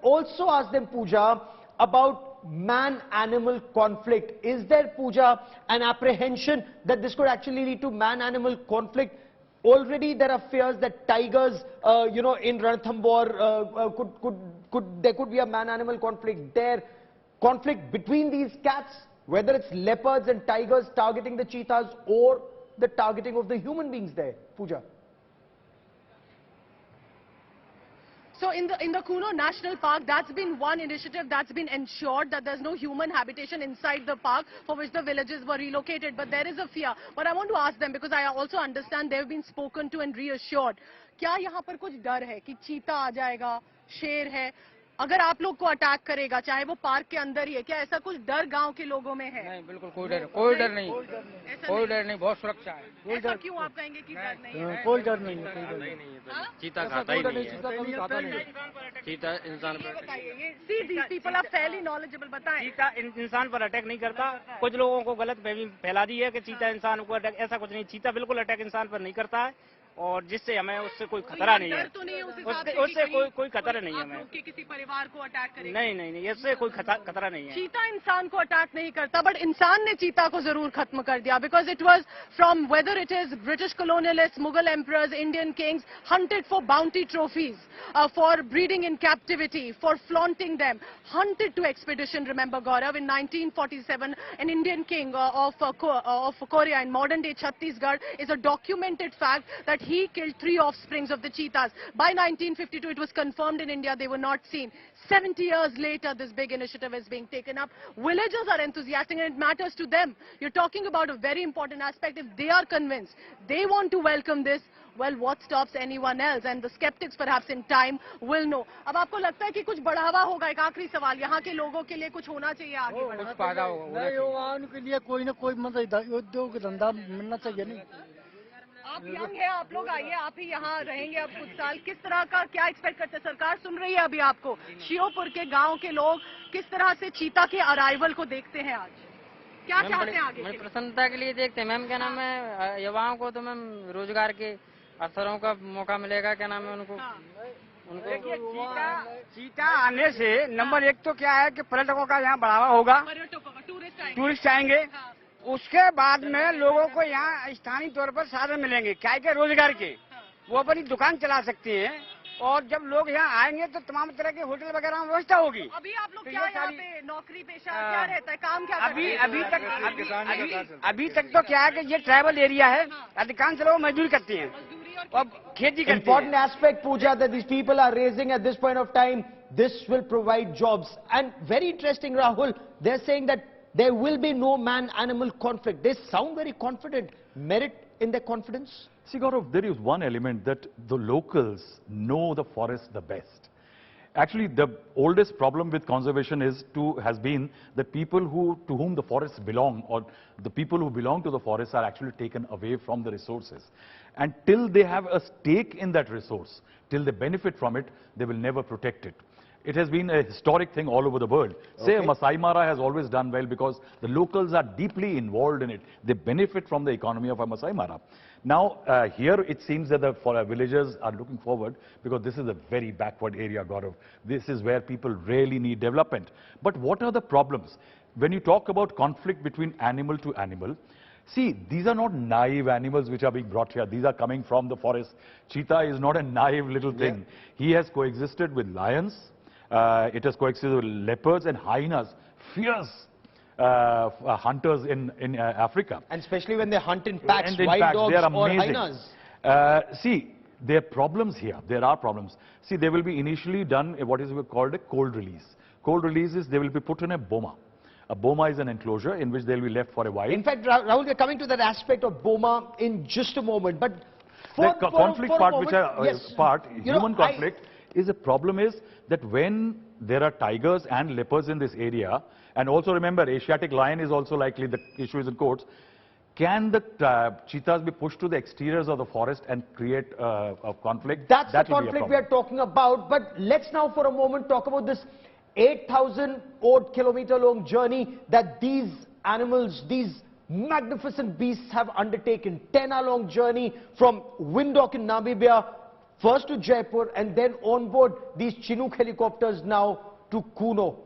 also ask them, Pooja, about man-animal conflict. Is there, Pooja, an apprehension that this could actually lead to man-animal conflict? Already there are fears that tigers, in Ranthambore, there could be a man-animal conflict there. Conflict between these cats, whether it's leopards and tigers targeting the cheetahs or the targeting of the human beings there, Pooja. So in the Kuno National Park, that's been one initiative that's been ensured that there's no human habitation inside the park for which the villages were relocated. But there is a fear. But I want to ask them, because I also understand they've been spoken to and reassured. क्या यहाँ पर कुछ डर है कि चीता आ जाएगा, शेर है, अगर आप लोग को अटैक करेगा, चाहे वो पार्क के अंदर ही है, क्या ऐसा कुछ डर गांव के लोगों में है? नहीं, बिल्कुल कोई डर नहीं, बहुत सुरक्षा है। ऐसा क्यों आप कहेंगे कि डर नहीं है? कोई डर नहीं है, चीता खाता ही नहीं है, चीता इंसान पर बताइए, see these people are fairly knowledgeable, बताएं। चीता इंसान पर अटैक नहीं करता। कुछ लोगों को गलत फहमी फैला दी है कि चीता इंसान को अटैक, ऐसा कुछ नहीं, चीता बिल्कुल अटैक इंसान पर नहीं करता है और जिससे हमें उससे कोई खतरा नहीं है, उससे कोई खतरा नहीं है हमें, किसी परिवार को अटैक करेगा, नहीं, इससे कोई खतरा नहीं है। चीता इंसान को अटैक नहीं करता, बट इंसान ने चीता को जरूर खत्म कर दिया, because it was from whether it is British colonialists, Mughal emperors, Indian kings, hunted for bounty trophies, for breeding in captivity, for flaunting them, hunted to expedition. Remember, Gaurav, in 1947, an Indian king of Korea in modern-day Chhattisgarh is a documented fact that he killed 3 offsprings of the cheetahs. By 1952, it was confirmed in India they were not seen. 70 years later, this big initiative is being taken up. Villagers are enthusiastic and it matters to them. You're talking about a very important aspect. If they are convinced, they want to welcome this, well, what stops anyone else? And the skeptics perhaps in time will know. अब आपको लगता है कि कुछ बढ़ावा होगा? एक आखिरी सवाल, यहाँ के लोगों के लिए कुछ होना चाहिए आगे? कुछ फायदा होगा उनके लिए, कोई ना कोई मतलब उद्योग धंधा मिलना चाहिए। नहीं, आप यंग है, आप लोग आइए, आप ही यहाँ रहेंगे अब कुछ साल, किस तरह का क्या एक्सपेक्ट करते हैं? सरकार सुन रही है अभी आपको, श्योपुर के गांव के लोग किस तरह से चीता के अराइवल को देखते हैं आज, क्या चाहते हैं आगे? प्रसन्नता के लिए देखते हैं मैम, क्या नाम है, युवाओं को तो मैम रोजगार के अवसरों का मौका मिलेगा, क्या नाम है उनको। चीता आने से नंबर 1 तो क्या है कि पर्यटकों का यहाँ बढ़ावा होगा, टूरिस्ट आएंगे, उसके बाद में लोगों को यहाँ स्थानीय तौर पर साधन मिलेंगे, क्या के रोजगार के, वो अपनी दुकान चला सकते हैं, और जब लोग यहाँ आएंगे तो तमाम तरह के होटल वगैरह में व्यवस्था होगी। अभी आप लोग क्या यहाँ पे नौकरी पेशा क्या रहता है, काम क्या अभी तक तो क्या है कि ये ट्राइबल एरिया है, अधिकांश लोग मजदूरी करते हैं और खेती करते हैं। Important aspect, Pooja, that these people are raising at this point of time, this will provide jobs. And very interesting, Rahul, they're saying that there will be no man-animal conflict. They sound very confident. Merit in their confidence? See, Gaurav, there is one element that the locals know the forest the best. Actually, the oldest problem with conservation has been that people to whom the forests belong, or the people who belong to the forests, are actually taken away from the resources. And till they have a stake in that resource, till they benefit from it, they will never protect it. It has been a historic thing all over the world. Say, Masai Mara has always done well because the locals are deeply involved in it. They benefit from the economy of a Masai Mara. Now, here it seems that the villagers are looking forward, because this is a very backward area, Gaurav. This is where people really need development. But what are the problems? When you talk about conflict between animal to animal, see, these are not naive animals which are being brought here. These are coming from the forest. Cheetah is not a naive little thing. Yeah. He has coexisted with lions. It has coexisted with leopards and hyenas, fierce hunters in Africa. And especially when they hunt in packs, wild dogs or hyenas. See, there are problems here. There are problems. See, they will be initially done what is called a cold release. Cold release is they will be put in a boma. A boma is an enclosure in which they will be left for a while. In fact, Rahul, we are coming to that aspect of boma in just a moment. But the conflict part, human conflict, is the problem is that when there are tigers and leopards in this area, and also remember, Asiatic lion is also likely, the issue is in courts, can the cheetahs be pushed to the exteriors of the forest and create a conflict? That's the conflict we are talking about. But let's now for a moment talk about this 8,000 odd kilometer long journey that these animals, these magnificent beasts have undertaken. 10-hour long journey from Windhoek in Namibia, first to Jaipur and then on board these Chinook helicopters now to Kuno.